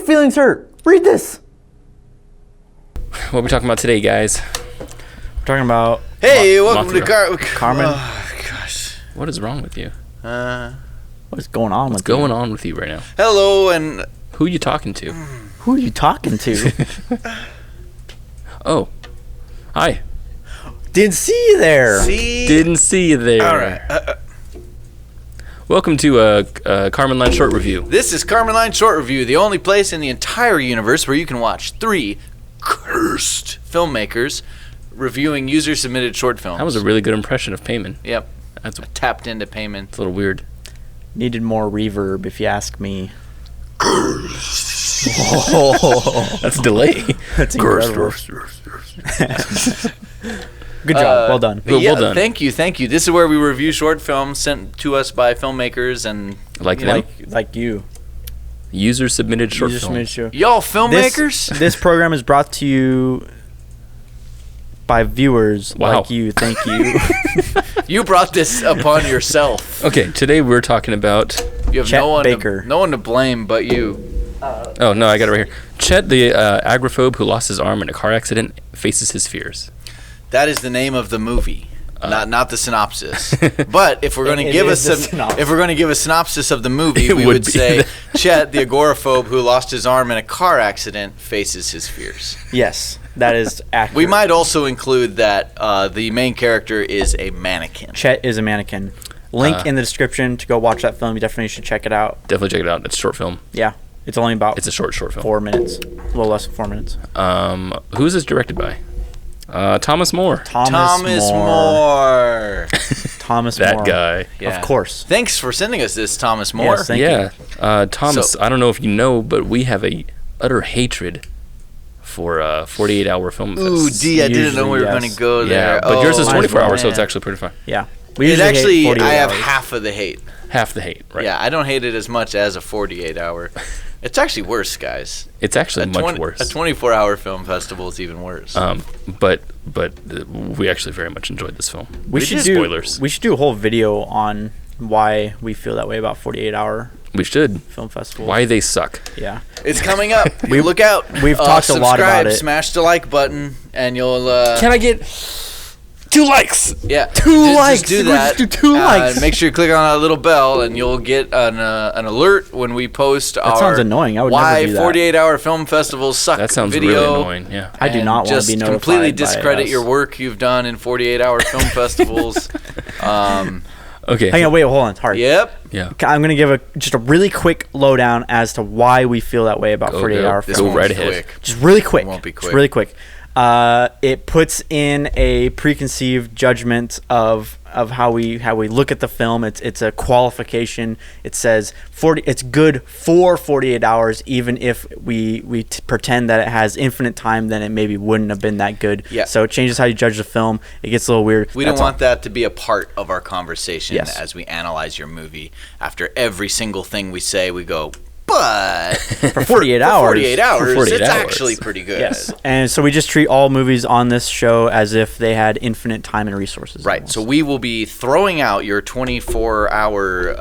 feelings hurt. Read this. What are we talking about today, guys? We're talking about... Hey, welcome to Karman. Oh, gosh. What is wrong with you? What is going on What's going on with you right now? Hello, and... Who are you talking to? Who are you talking to? Oh. Hi. Didn't see you there. Didn't see you there. All right. Welcome to Karman Line Short Review. This is Karman Line Short Review, the only place in the entire universe where you can watch 3 cursed filmmakers reviewing user-submitted short films. That was a really good impression of Payman. Yep. That's Tapped into payment. It's a little weird. Needed more reverb, if you ask me. That's a delay. That's incredible. Good job. Well done. Well done. Thank you. This is where we review short films sent to us by filmmakers and... Like them. Like you. User-submitted short film. User-submitted show. Y'all filmmakers? This program is brought to you by viewers like you. Thank you. You brought this upon yourself. Okay, today we're talking about... You have Chet no Baker. one to blame but you. Oh, no, I got it right here. Chet, the agoraphobe who lost his arm in a car accident, faces his fears. That is the name of the movie, not the synopsis. But if we're going to give a synopsis of the movie, we would say Chet, the agoraphobe who lost his arm in a car accident, faces his fears. Yes, that is accurate. We might also include that the main character is a mannequin. Chet is a mannequin. Link in the description to go watch that film. You definitely should check it out. Definitely check it out. It's a short film. Yeah, it's only about... It's a short film. 4 minutes. A little less than 4 minutes. Who is this directed by? Thomas More. Thomas More. Thomas That More. guy. Yeah. Of course. Thanks for sending us this, Thomas More. Yes, thank you. Thomas, I don't know if you know, but we have a utter hatred for 48-hour film fests. Ooh, D, I didn't know we were going to go there. Yeah, but yours is 24 hours, so man. it's actually pretty fun. Yeah. I have half of the hate. Half the hate, right? Yeah, I don't hate it as much as a 48-hour. It's actually worse, guys. It's actually much worse. A 24-hour film festival is even worse. But we actually very much enjoyed this film. We should spoilers. We should do a whole video on why we feel that way about 48-hour We should. film festivals. Why they suck. Yeah. It's coming up. Look out. We've talked a lot about it. Smash the like button, and you'll... Can I get 2 likes? Yeah. 2 likes. Just do that. Just do 2 likes. Make sure you click on that little bell, and you'll get an alert when we post our... That sounds annoying. I would never do that. Why 48-hour film festivals suck That sounds video. really annoying, yeah. I do not want to be notified. Just completely discredit by your work you've done in 48-hour film festivals. Okay. Hang on, wait, hold on. It's hard. Yep. Yeah. I'm going to give just a really quick lowdown as to why we feel that way about 48-hour This films. Go right won't be ahead. quick. Just really quick. It won't be quick. Just really quick. It puts in a preconceived judgment of how we look at the film. It's a qualification. It says it's good for 48 hours, even if we pretend that it has infinite time, then it maybe wouldn't have been that good. Yeah. So it changes how you judge the film. It gets a little weird. We don't want that to be a part of our conversation Yes. as we analyze your movie. After every single thing we say, we go, but for 48 hours. 48 hours, 48 it's hours. actually pretty good. Yes. And so we just treat all movies on this show as if they had infinite time and resources. Right. almost. So we will be throwing out your 24-hour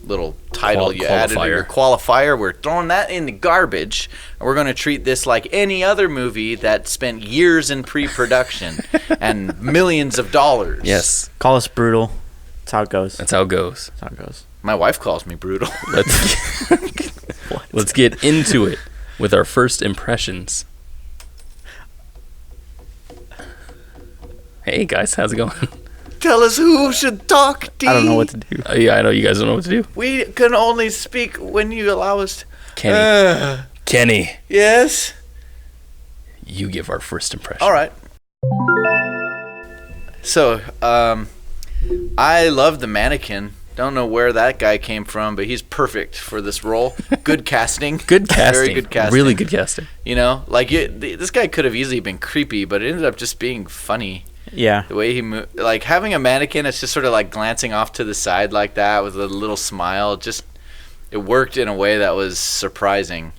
little title you added, or your qualifier. We're throwing that in the garbage, and we're going to treat this like any other movie that spent years in pre-production and millions of dollars. Yes. Call us brutal. That's how it goes. That's how it goes. That's how it goes. My wife calls me brutal. Let's get into it with our first impressions. Hey guys, how's it going? Tell us who should talk, D. I don't know what to do. Yeah, I know you guys don't know what to do. We can only speak when you allow us Kenny. Kenny, yes? you give our first impression. All right. So, I love the mannequin. Don't know where that guy came from, but he's perfect for this role. Good casting. Good casting. Very good casting. Really good casting. You know, like this guy could have easily been creepy, but it ended up just being funny. Yeah. The way he moved, like having a mannequin that's just sort of like glancing off to the side like that with a little smile, just it worked in a way that was surprising.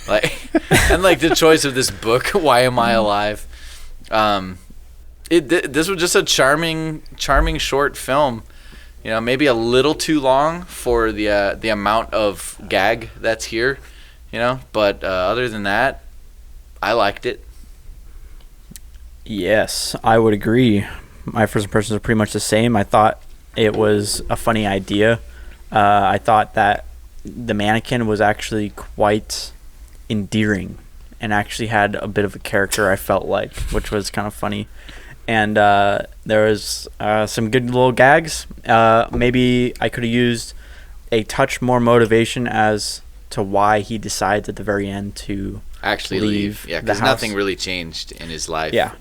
Like, and like the choice of this book, Why Am I Alive? This was just a charming short film. You know, maybe a little too long for the amount of gag that's here. you know. But other than that, I liked it. Yes, I would agree. My first impressions are pretty much the same. I thought it was a funny idea. I thought that the mannequin was actually quite endearing and actually had a bit of a character, I felt like, which was kind of funny. And there was some good little gags. Maybe I could have used a touch more motivation as to why he decides at the very end to actually leave. Yeah, because nothing really changed in his life. Yeah,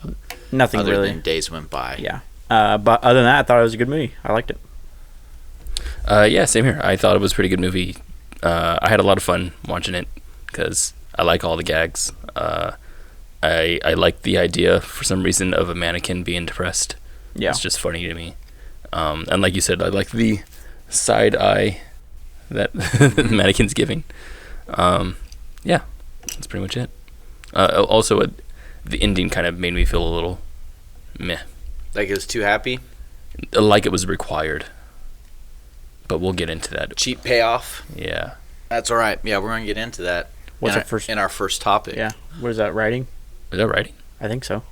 nothing other really. Than days went by. Yeah. But other than that, I thought it was a good movie. I liked it. Yeah, same here. I thought it was a pretty good movie. I had a lot of fun watching it because I like all the gags. I like the idea, for some reason, of a mannequin being depressed. Yeah. It's just funny to me. And like you said, I like the side eye that the mannequin's giving. Yeah, that's pretty much it. Also, the ending kind of made me feel a little meh. Like it was too happy? Like it was required. But we'll get into that. Cheap payoff? Yeah. That's all right. Yeah, we're going to get into that in our first topic. Yeah. What is that, writing? Is that writing? I think so.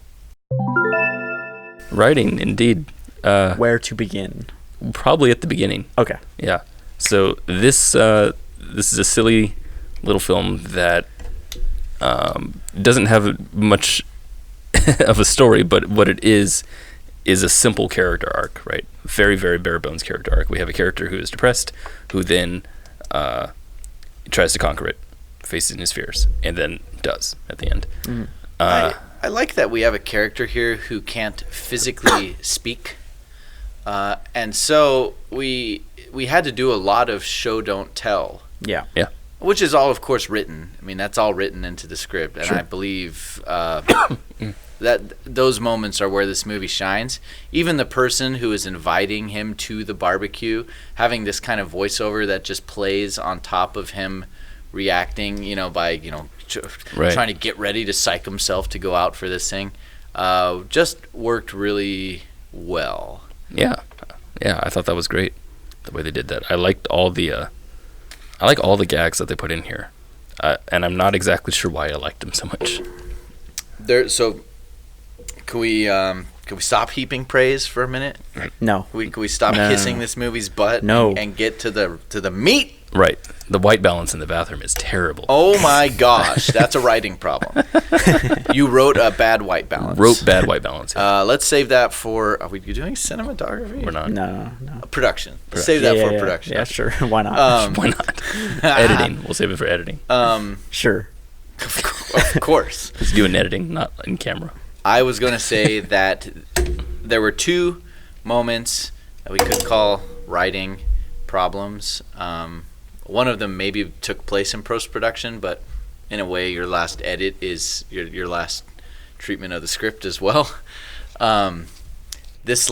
Writing, indeed. Where to begin? Probably at the beginning. Okay. Yeah. So this is a silly little film that doesn't have much of a story, but what it is a simple character arc, right? Very, very bare bones character arc. We have a character who is depressed, who then tries to conquer it, faces his fears, and then does at the end. Mm-hmm. I like that we have a character here who can't physically speak, and so we had to do a lot of show don't tell. Yeah. Yeah. Which is all, of course, written. I mean, that's all written into the script, and Sure. I believe that those moments are where this movie shines. Even the person who is inviting him to the barbecue, having this kind of voiceover that just plays on top of him reacting, by Right. trying to get ready to psych himself to go out for this thing, just worked really well. Yeah. Yeah, I thought that was great, the way they did that. I liked all the gags that they put in here. And I'm not exactly sure why I liked them so much. So can we stop heaping praise for a minute? No. Can we stop No. kissing this movie's butt? No. And get to the meat? Right. The white balance in the bathroom is terrible. Oh my gosh, that's a writing problem. You wrote a bad white balance. Bad white balance. Yeah. Let's save that for. Are we doing cinematography? We're not. No. Production. Let's save that for yeah. production. Yeah, sure. Why not? Why not? Editing. We'll save it for editing. Sure. Of course. Let's do an editing, not in camera. I was going to say that there were two moments that we could call writing problems. One of them maybe took place in post-production, but in a way your last edit is your last treatment of the script as well. This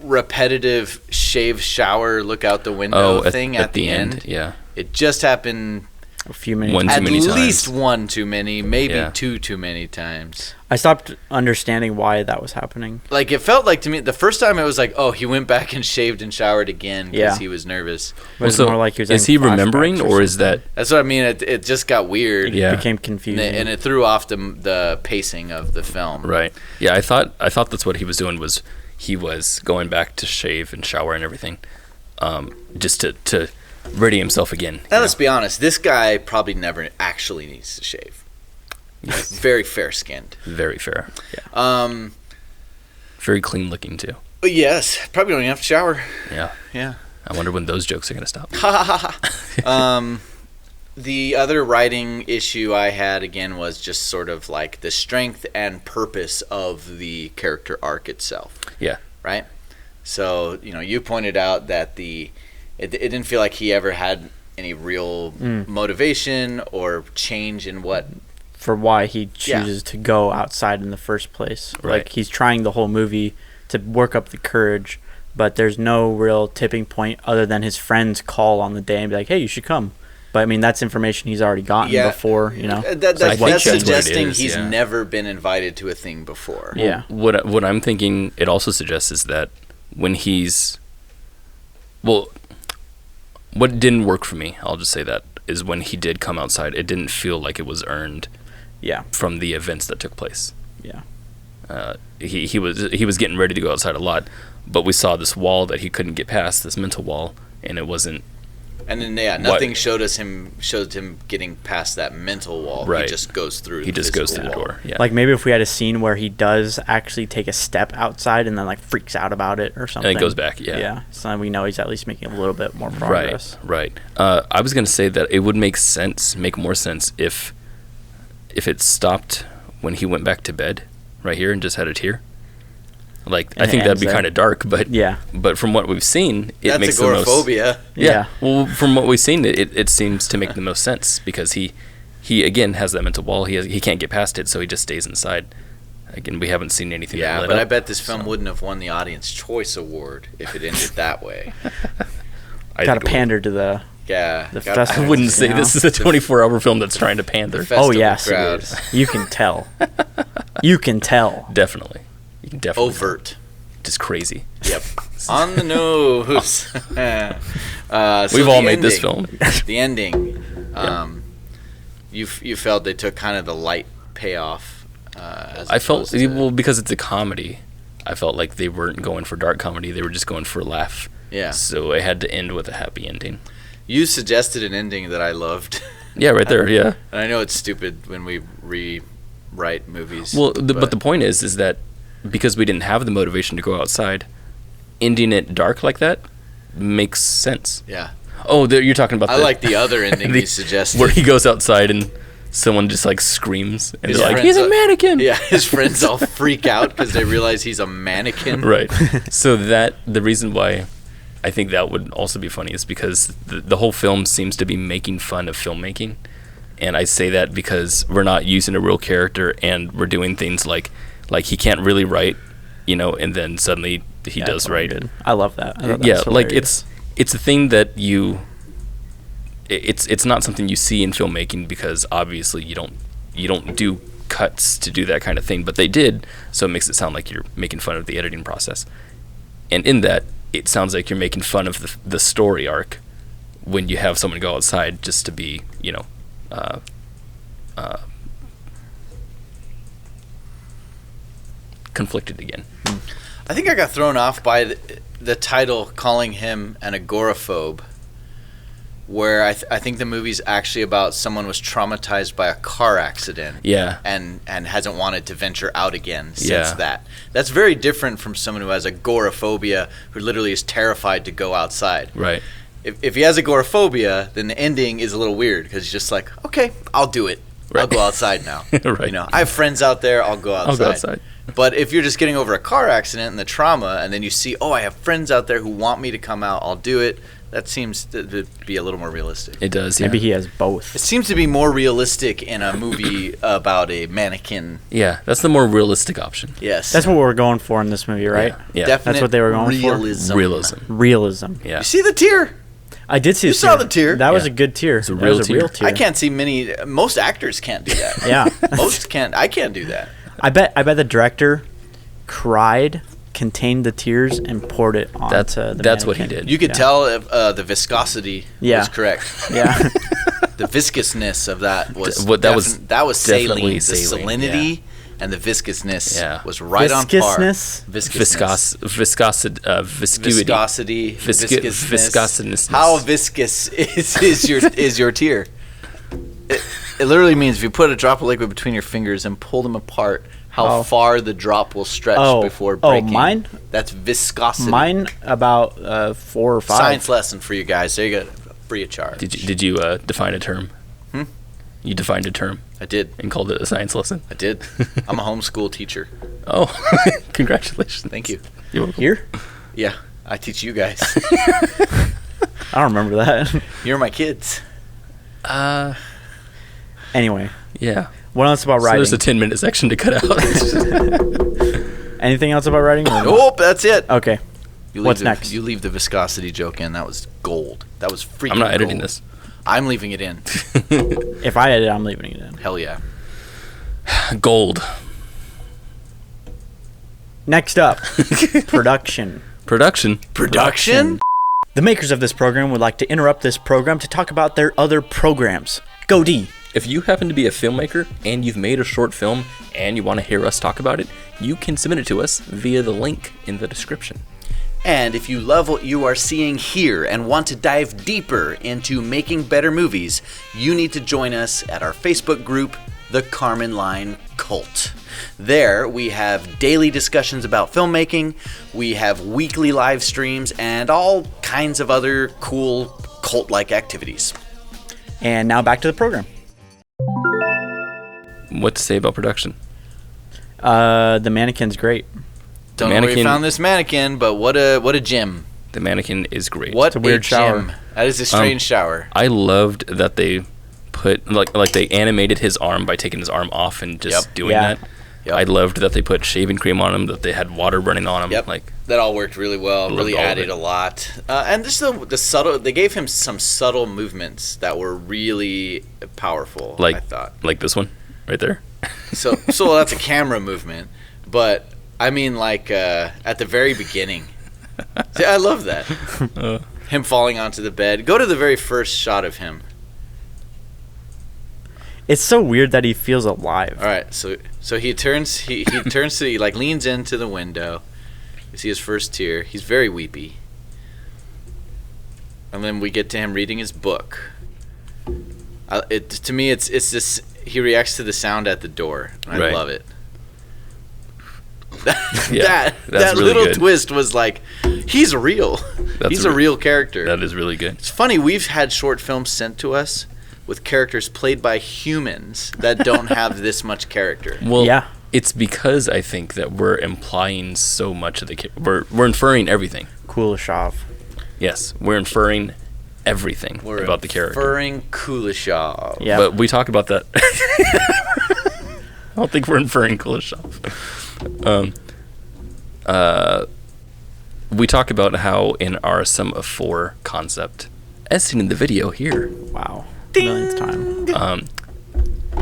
repetitive shave, shower, look out the window thing at the end. Yeah. It just happened A few minutes. One too at many least times. one too many, maybe Yeah. two too many times. I stopped understanding why that was happening. Like, it felt like to me, the first time it was like, oh, he went back and shaved and showered again because Yeah. he was nervous. But it's So, more like he was is having he remembering, flashbacks or is that... That's what I mean. It just got weird. Yeah. It became And confusing. it threw off the pacing of the film. Right. Yeah, I thought that's what he was doing, was he was going back to shave and shower and everything, just to ready himself again. Now, let's be honest. This guy probably never actually needs to shave. He's very fair-skinned. Very fair. Very clean looking, too. But yes, probably don't even have to shower. Yeah. Yeah. I wonder when those jokes are going to stop. The other writing issue I had, again, was just sort of like the strength and purpose of the character arc itself. Yeah. Right? So, you pointed out that it didn't feel like he ever had any real motivation or change in what... For why he chooses to go outside in the first place. Right. Like, he's trying the whole movie to work up the courage, but there's no real tipping point other than his friends call on the day and be like, hey, you should come. But, I mean, that's information he's already gotten before, That's what suggesting it is, he's yeah. never been invited to a thing before. Yeah. What I'm thinking it also suggests is that when he's... Well, what didn't work for me, I'll just say that, is when he did come outside. It didn't feel like it was earned. Yeah. From the events that took place. Yeah. He was getting ready to go outside a lot, but we saw this wall that he couldn't get past, this mental wall, and it wasn't. And then nothing showed him getting past that mental wall. Right. He just goes through. He just goes through the door. Yeah. Like maybe if we had a scene where he does actually take a step outside and then like freaks out about it or something. And it goes back. Yeah. Yeah. So we know he's at least making a little bit more progress. Right. I was gonna say that it would make more sense if it stopped when he went back to bed right here and just had a tear. Like, I think that'd be kind of dark, but but from what we've seen, it makes the most. That's agoraphobia. Yeah. Well, from what we've seen, it seems to make the most sense because he again has that mental wall. He can't get past it, so he just stays inside. Again, we haven't seen anything. Yeah, but I bet this film wouldn't have won the Audience Choice Award if it ended that way. Gotta pander to the. Yeah, I wouldn't say this is a 24-hour film that's trying to pander. Oh yes, it is. You can tell. You can tell. Definitely. You can definitely. Overt. Just crazy. Yep. On the nose. We've all made this film. The ending. You felt they took kind of the light payoff. I felt because it's a comedy. I felt like they weren't going for dark comedy. They were just going for a laugh. Yeah. So it had to end with a happy ending. You suggested an ending that I loved. Yeah, right there. Yeah. And I know it's stupid when we rewrite movies. Well, but the point is that because we didn't have the motivation to go outside, ending it dark like that makes sense. Yeah. Oh, you're talking about. I like the other ending you suggested, where he goes outside and someone just like screams and they're like, "He's a mannequin!" Yeah, his friends all freak out because they realize he's a mannequin. Right. So the reason why I think that would also be funny is because the whole film seems to be making fun of filmmaking, and I say that because we're not using a real character and we're doing things like he can't really write, and then suddenly he does write. Good. I love that. Like it's a thing that it's not something you see in filmmaking because obviously you don't do cuts to do that kind of thing, but they did, so it makes it sound like you're making fun of the editing process. And in that, it sounds like you're making fun of the story arc when you have someone go outside just to be, conflicted again. I think I got thrown off by the title calling him an agoraphobe, where I think the movie's actually about someone was traumatized by a car accident. Yeah. And hasn't wanted to venture out again since that. That's very different from someone who has agoraphobia, who literally is terrified to go outside. Right. If he has agoraphobia, then the ending is a little weird because he's just like, okay, I'll do it. Right. I'll go outside now. Right. I have friends out there. I'll go outside. But if you're just getting over a car accident and the trauma, and then you see, I have friends out there who want me to come out, I'll do it. That seems to be a little more realistic. It does, yeah. Maybe he has both. It seems to be more realistic in a movie about a mannequin. Yeah, that's the more realistic option. Yes. That's what we're going for in this movie, right? Yeah. Definite That's what they were going realism. for? Realism. Yeah. You see the tear? I did see You saw the tear. That was a good tear. It's a real tear. I can't see most actors can't do that. Yeah. Most can't. I can't do that. I bet the director cried, contained the tears, and poured it onto the That's what he mannequin. did. You could tell if the viscosity was correct. Yeah. The viscousness of that was that was saline. definitely The saline, salinity and the viscousness was right Viscousness? on par. Viscosity. Viscousness. How viscous is your tear? It literally means if you put a drop of liquid between your fingers and pull them apart, how far the drop will stretch before breaking. Oh, mine? That's viscosity. Mine about 4 or 5. Science lesson for you guys. There you go. Free of charge. Did you define a term? You defined a term. I did. And called it a science lesson? I did. I'm a homeschool teacher. Oh, congratulations. Thank you. You're welcome. Here? Yeah, I teach you guys. I don't remember that. You're my kids. Anyway. Yeah. What else about writing? So there's a 10-minute section to cut out. Anything else about writing? Nope, that's it. Okay. What's next? You leave the viscosity joke in. That was gold. That was freaking I'm not editing gold. this. I'm leaving it in. If I edit, I'm leaving it in. Hell yeah. Gold. Next up, production. Production? The makers of this program would like to interrupt this program to talk about their other programs. Go D! If you happen to be a filmmaker and you've made a short film and you want to hear us talk about it, you can submit it to us via the link in the description. And if you love what you are seeing here and want to dive deeper into making better movies, you need to join us at our Facebook group, The Kármán Line Cult. There, we have daily discussions about filmmaking, we have weekly live streams, and all kinds of other cool cult-like activities. And now back to the program. What to say about production? The mannequin's great. Don't know where you found this mannequin, but what a gem. The mannequin is great. What It's a weird shower. gem. That is a strange shower. I loved that they put like they animated his arm by taking his arm off and just doing that. Yep. I loved that they put shaving cream on him, that they had water running on him. Yep. Like that all worked really well. Really all of added it. a lot. And just the subtle. They gave him some subtle movements that were really powerful. like I thought. like this one right there. So that's a camera movement, but I mean like at the very beginning. See, I love that. Him falling onto the bed. Go to the very first shot of him. It's so weird that he feels alive. All right, so he turns he turns to he like leans into the window. You see his first tear. He's very weepy. And then we get to him reading his book. To me, it's this. He reacts to the sound at the door. And I Right. love it. Yeah, that that's really little good. twist was like, he's real. He's a real character. That is really good. It's funny, we've had short films sent to us with characters played by humans that don't have this much character. Well, Yeah. it's because I think that we're implying so much of the we're inferring everything. Kuleshov. Yes, we're inferring everything about the character. Inferring Kuleshov. Yeah. But we talk about that. I don't think we're inferring Kuleshov. We talk about how in our sum of four concept, as seen in the video here, Wow. Millionth time.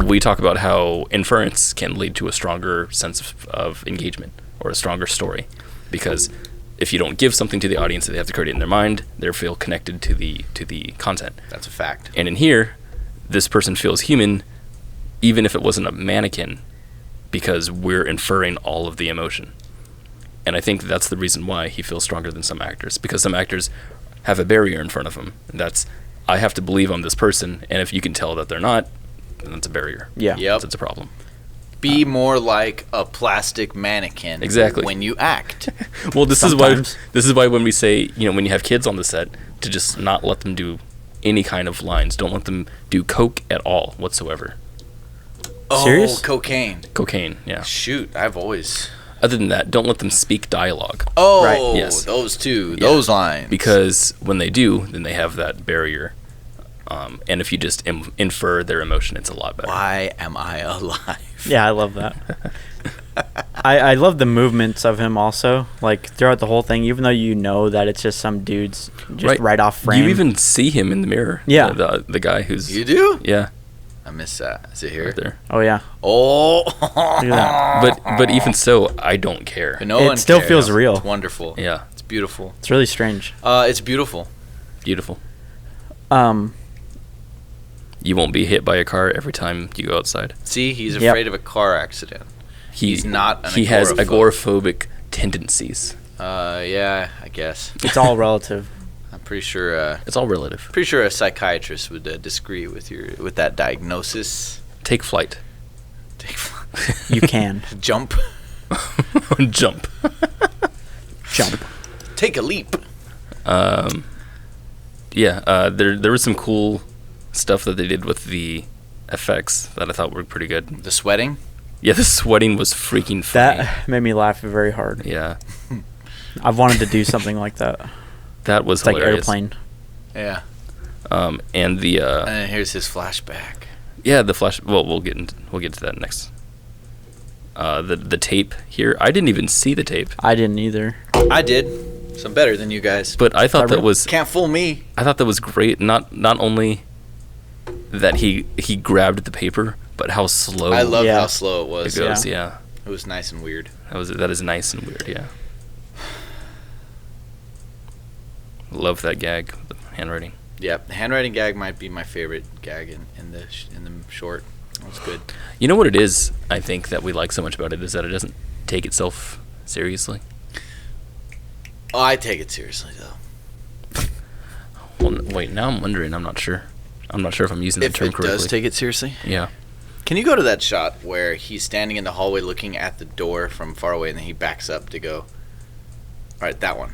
we talk about how inference can lead to a stronger sense of engagement or a stronger story, because if you don't give something to the audience that they have to create it in their mind, they feel connected to the content. That's a fact. And in here, this person feels human, even if it wasn't a mannequin, because we're inferring all of the emotion. And I think that's the reason why he feels stronger than some actors, because some actors have a barrier in front of them. And that's, I have to believe I'm this person, and if you can tell that they're not, then that's a barrier. Yeah. Yep. That's a problem. Be more like a plastic mannequin. Exactly. When you act. Well, this Sometimes. is why when we say, when you have kids on the set, to just not let them do any kind of lines. Don't let them do coke at all whatsoever. Serious? Oh, cocaine. Cocaine, yeah. Shoot, I've always. Other than that, don't let them speak dialogue. Oh, Right. Yes. those two. Yeah. Those lines. Because when they do, then they have that barrier. And if you just infer their emotion, it's a lot better. Why am I alive? Yeah, I love that. I love the movements of him also, like throughout the whole thing, even though you know that it's just some dude's just right off frame. You even see him in the mirror. Yeah. The guy who's... You do? Yeah, I miss that. Is it here? right there. Oh yeah. Oh. Look at that. But even so, I don't care. But no It one still cares. feels real. It's wonderful. Yeah, It's beautiful. It's really strange. It's beautiful. beautiful. You You won't be hit by a car every time you go outside. See, he's Yep. afraid of a car accident. He's not an He has agoraphobe. agoraphobic tendencies. Yeah, I guess. It's all relative. I'm pretty sure. It's all relative. Pretty sure a psychiatrist would disagree with that diagnosis. Take flight. You can Jump. Jump. jump. Take a leap. Yeah, there was some cool stuff that they did with the effects that I thought were pretty good. The sweating. Yeah, the sweating was freaking funny. That made me laugh very hard. Yeah, I've wanted to do something like that. that was It's like hilarious. airplane. Yeah. And the And then here's his flashback. yeah, the flash. Well, we'll get to that next. The tape here. I didn't even see the tape, I didn't either. I did. So I'm better than you guys. but I thought that was Can't fool me. I thought that was great. Not only that he grabbed the paper, but how slow I love Yeah. how slow it it was. goes. Yeah. It was nice and weird. That is nice and weird. Yeah. Love that gag, the handwriting. Yep, the handwriting gag might be my favorite gag in the short. That was good. You know what it is, I think, that we like so much about it is that it doesn't take itself seriously. Oh, I take it seriously, though. Well, wait, now I'm wondering. I'm not sure. I'm not sure if I'm using the term correctly. If it does take it seriously? Yeah. Can you go to that shot where he's standing in the hallway looking at the door from far away, and then he backs up to go? All right, that one.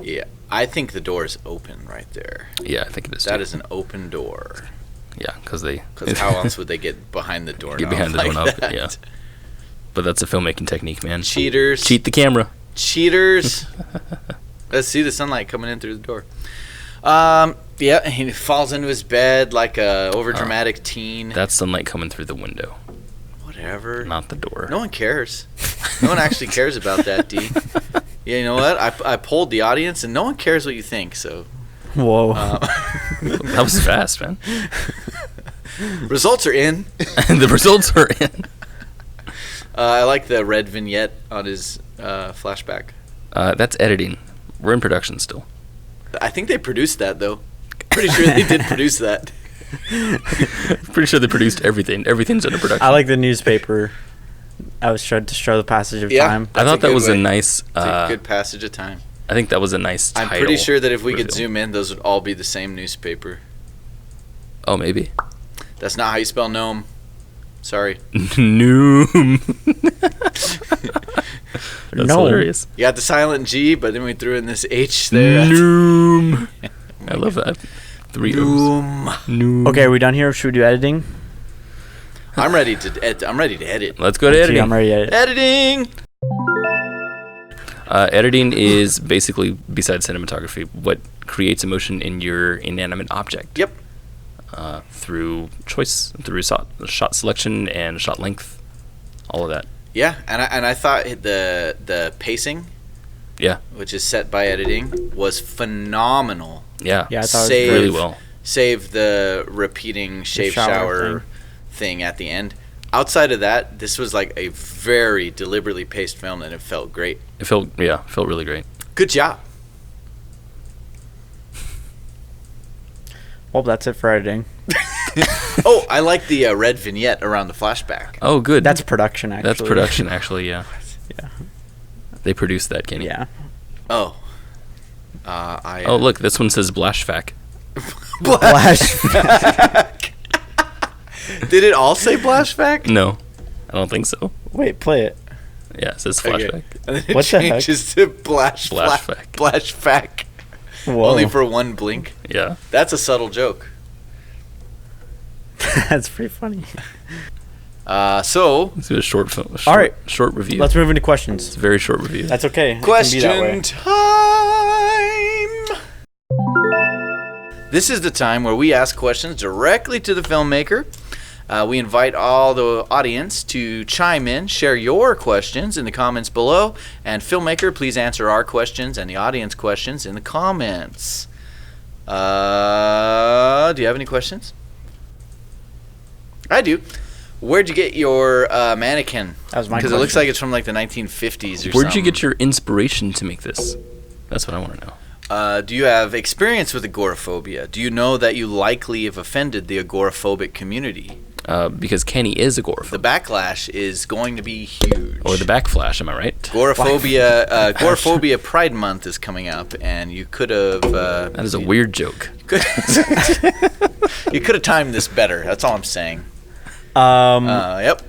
Yeah, I think the door is open right there. Yeah, I think it is. That is an open door. Yeah, because how else would they get behind the door? Get behind the doorknob. Yeah. But that's a filmmaking technique, man. Cheaters. Cheat the camera. Cheaters. Let's see the sunlight coming in through the door. Yeah, he falls into his bed like a overdramatic teen. That's sunlight coming through the window. Whatever. Not the door. No one cares. No one actually cares about that, D. Yeah, you know what? I polled the audience, and no one cares what you think. So. Whoa. That was fast, man. Results are in. The results are in. I like the red vignette on his flashback. That's editing. We're in production still. I think they produced that, though. Pretty sure they did produce that. Pretty sure they produced everything. Everything's under production. I like the newspaper. I was trying to show the passage of time. I thought that was a nice... It's a good passage of time. I think that was a nice title. I'm pretty sure that if we could zoom in, those would all be the same newspaper. Oh, maybe. That's not how you spell gnome. Sorry. Noom. That's hilarious. You got the silent G, but then we threw in this H there. Noom. I love that. 3 O's. Noom. Okay, are we done here? Should we do editing? I'm ready to edit. Let's go to editing. I'm ready to edit. Editing. Editing is basically, besides cinematography, what creates emotion in your inanimate object. Yep. Through choice, through shot selection and shot length, all of that. Yeah, and I thought the pacing, which is set by editing, was phenomenal. Yeah, I thought it was really well. Save the repeating shave shower thing at the end. Outside of that, this was like a very deliberately paced film, and it felt great. It felt really great. Good job. Well, that's it for editing. Oh, I like the red vignette around the flashback. Oh, good. That's production, actually. That's production, actually, yeah. Yeah. They produced that, Kenny. Yeah. Oh. Oh, look, this one says Blashfack. Blashback. Did it all say Blashback? No, I don't think so. Wait, play it. Yeah, it says Flashback. Okay. And then it What the heck? changes to Blashfack. Blashfack. Whoa. Only for one blink. Yeah. That's a subtle joke. That's pretty funny. So Let's do a short film. All right. Short review. Let's move into It's questions. a very short review. That's okay. It can be question that way. time. This is the time where we ask questions directly to the filmmaker. We invite all the audience to chime in, share your questions in the comments below, and filmmaker, please answer our questions and the audience questions in the comments. Do you have any questions? I do. Where'd you get your mannequin? That was my Because it looks question. like it's from like the 1950s or something. Where'd you get your inspiration to make this? That's what I want to know. Do you have experience with agoraphobia? Do you know that you likely have offended the agoraphobic community? Because Kenny is agoraphobe. The backlash is going to be huge. Or the backflash, am I right? Agoraphobia Pride Month is coming up, and you could have... That is a weird joke. You could have timed this better. That's all I'm saying. Yep.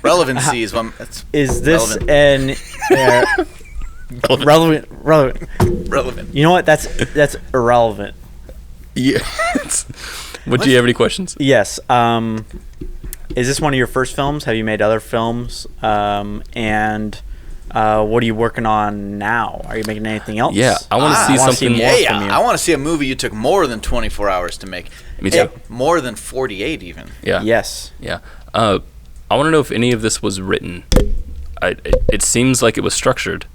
Relevancy is one... Is this relevant. relevant? You know what? That's irrelevant. Yeah. Do you have any questions? Yes. Is this one of your first films? Have you made other films? And what are you working on now? Are you making anything else? Yeah, I want to see something more from you. I want to see a movie you took more than 24 hours to make. Me too. More than 48 even. Yeah. Yes. Yeah. I want to know if any of this was written. It seems like it was structured.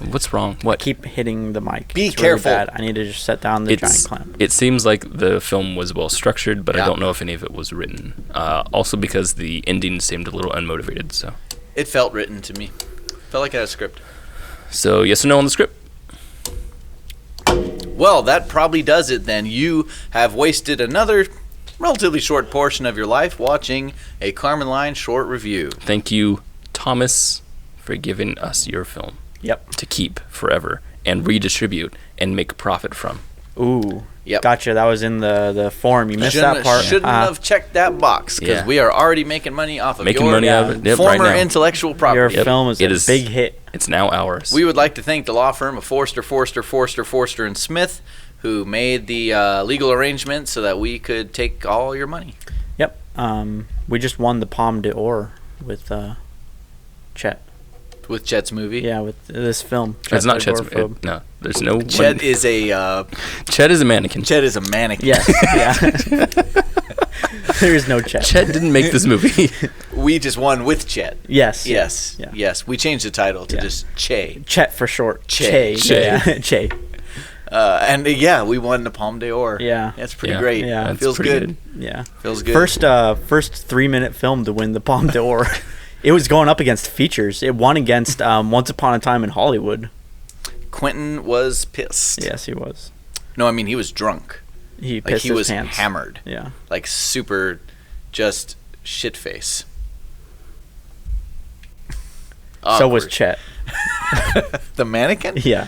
What's wrong? What? Keep hitting the mic. Be It's really careful. bad. I need to just set down the giant clamp. It seems like the film was well structured, but Yeah. I don't know if any of it was written. Also because the ending seemed a little unmotivated. So It felt written to me. Felt like I had a script. yes or no on the script? Well, that probably does it then. You have wasted another relatively short portion of your life watching a Kármán Line short review. Thank you, Thomas, for giving us your film. Yep. To keep forever and redistribute and make a profit from. Ooh. Yep. Gotcha. That was in the form. You missed that part. Shouldn't have checked that box because we are already making money off of your former intellectual property. Your film is a big hit. It's now ours. We would like to thank the law firm of Forster, and Smith, who made the legal arrangement so that we could take all your money. Yep. We just won the Palme d'Or with Chet. With Chet's movie? Yeah, with this film. It's not Chet's movie. No, there's no... Chet is a... Chet is a mannequin. Chet is a mannequin. Yes, yeah. There is no Chet. Chet didn't make this movie. We just won with Chet. Yes. Yes. Yeah. Yes. We changed the title to just Che. Chet for short. Che. Yeah. Che. And we won the Palme d'Or. Yeah. That's pretty great. Yeah. Feels good. Yeah. Feels good. First 3-minute film to win the Palme d'Or. It was going up against features. It won against Once Upon a Time in Hollywood. Quentin was pissed. Yes, he was. No, I mean he was drunk. He pissed his pants. He was hammered. Yeah. Like super, just shit face. So was Chet. The mannequin? Yeah.